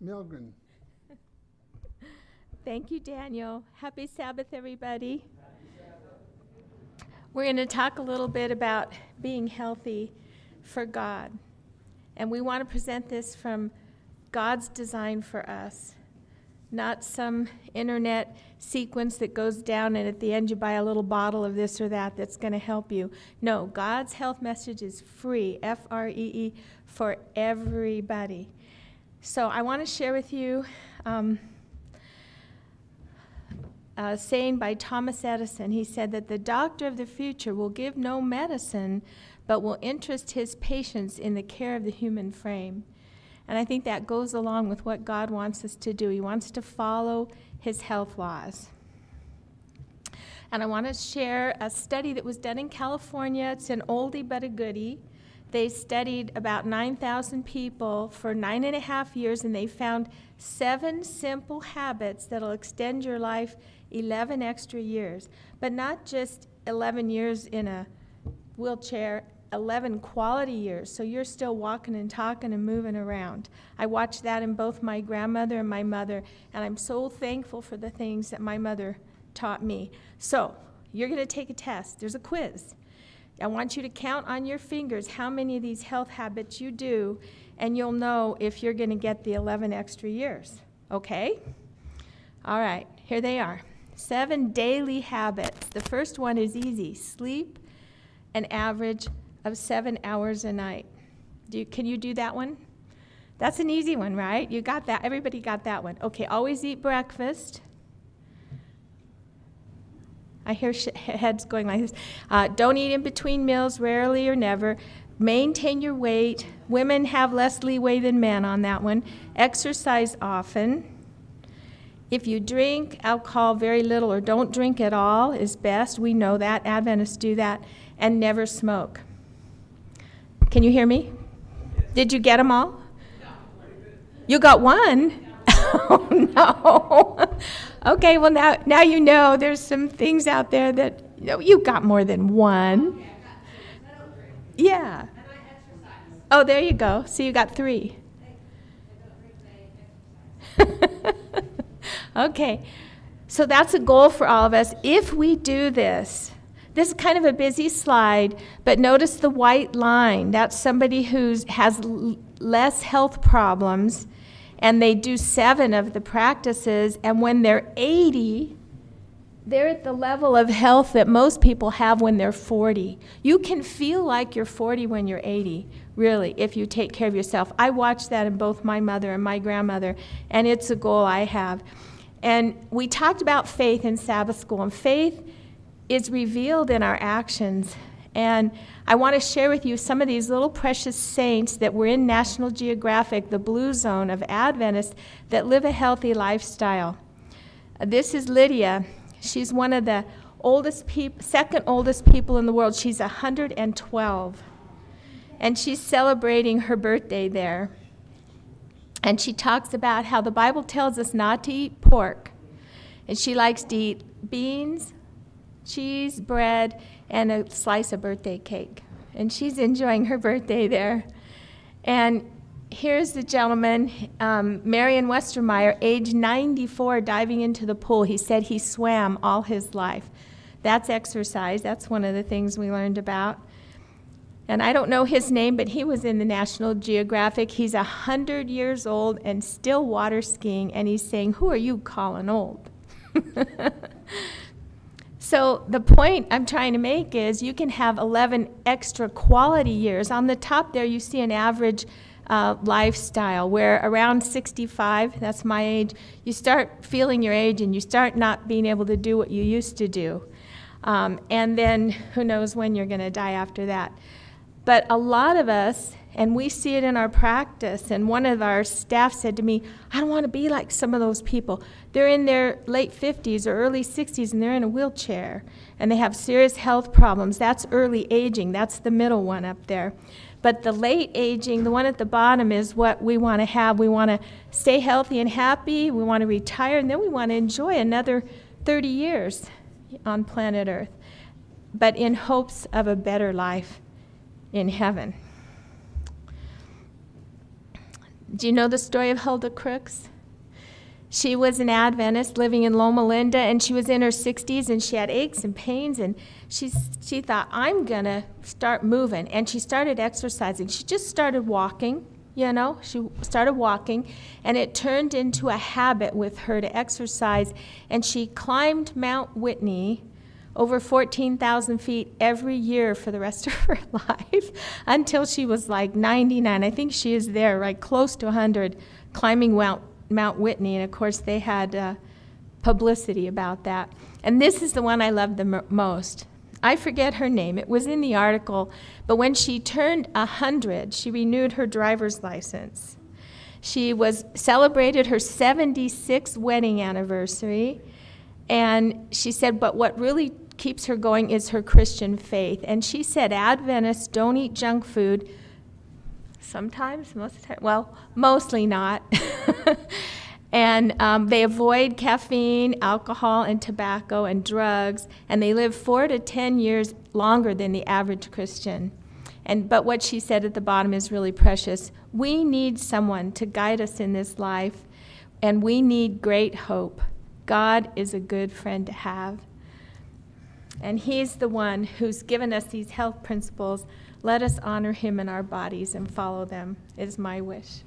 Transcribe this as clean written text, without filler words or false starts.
Milgren. Thank you, Daniel. Happy Sabbath, everybody. We're going to talk a little bit about being healthy for God. And we want to present this from God's design for us, not some internet sequence that goes down and at the end you buy a little bottle of this or that that's going to help you. No, God's health message is free, F-R-E-E, for everybody. So I want to share with you a saying by Thomas Edison. He said that the doctor of the future will give no medicine, but will interest his patients in the care of the human frame. And I think that goes along with what God wants us to do. He wants to follow his health laws. And I want to share a study that was done in California. It's an oldie but a goodie. They studied about 9,000 people for 9.5 years, and they found 7 simple habits that'll extend your life 11 extra years. But not just 11 years in a wheelchair, 11 quality years, so you're still walking and talking and moving around. I watched that in both my grandmother and my mother, and I'm so thankful for the things that my mother taught me. So, you're going to take a test. There's a quiz. I want you to count on your fingers how many of these health habits you do, and you'll know if you're going to get the 11 extra years. Okay? All right, here they are. 7 daily habits. The first one is easy. Sleep an average of 7 hours a night. Can you do that one? That's an easy one, right? You got that. Everybody got that one. Okay, always eat breakfast. I hear heads going like this. Don't eat in between meals, rarely or never. Maintain your weight. Women have less leeway than men on that one. Exercise often. If you drink alcohol very little or don't drink at all is best. We know that. Adventists do that. And never smoke. Can you hear me? Did you get them all? You got one? Oh, no. Okay, well, now you know there's some things out there that you got more than one. Yeah. Oh, there you go. So you got 3. Okay. So that's a goal for all of us. If we do this is kind of a busy slide, but notice the white line. That's somebody who has less health problems, and they do 7 of the practices, and when they're 80, they're at the level of health that most people have when they're 40. You can feel like you're 40 when you're 80, really, if you take care of yourself. I watched that in both my mother and my grandmother, and it's a goal I have. And we talked about faith in Sabbath school, and faith is revealed in our actions. And I want to share with you some of these little precious saints that were in National Geographic, the blue zone of Adventists, that live a healthy lifestyle. This is Lydia. She's one of the second oldest people in the world. She's 112. And she's celebrating her birthday there. And she talks about how the Bible tells us not to eat pork. And she likes to eat beans, cheese, bread, and a slice of birthday cake. And she's enjoying her birthday there. And here's the gentleman, Marion Westermeyer, age 94, diving into the pool. He said he swam all his life. That's exercise. That's one of the things we learned about. And I don't know his name, but he was in the National Geographic. He's 100 years old and still water skiing, and he's saying, "Who are you calling old?" So the point I'm trying to make is you can have 11 extra quality years. On the top there, you see an average lifestyle where around 65, that's my age, you start feeling your age and you start not being able to do what you used to do. And then who knows when you're going to die after that. But a lot of us, and we see it in our practice, and one of our staff said to me, "I don't want to be like some of those people. They're in their late 50s or early 60s, and they're in a wheelchair, and they have serious health problems." That's early aging. That's the middle one up there. But the late aging, the one at the bottom, is what we want to have. We want to stay healthy and happy. We want to retire, and then we want to enjoy another 30 years on planet Earth, but in hopes of a better life in heaven. Do you know the story of Hulda Crooks? She was an Adventist living in Loma Linda, and she was in her 60s, and she had aches and pains, and she thought, I'm going to start moving. And she started exercising. She just started walking, She started walking, and it turned into a habit with her to exercise. And she climbed Mount Whitney over 14,000 feet every year for the rest of her life until she was like 99. I think she is there, right close to 100, climbing Mount Whitney, and of course they had publicity about that. And this is the one I love the most. I forget her name. It was in the article, but when she turned 100, she renewed her driver's license. She celebrated her 76th wedding anniversary, and she said, but what really keeps her going is her Christian faith. And she said Adventists don't eat junk food. Sometimes, most of the time, well, mostly not. And they avoid caffeine, alcohol, and tobacco and drugs, and they live 4 to 10 years longer than the average Christian. But what she said at the bottom is really precious. We need someone to guide us in this life, and we need great hope. God is a good friend to have. And he's the one who's given us these health principles. Let us honor him in our bodies and follow them, is my wish.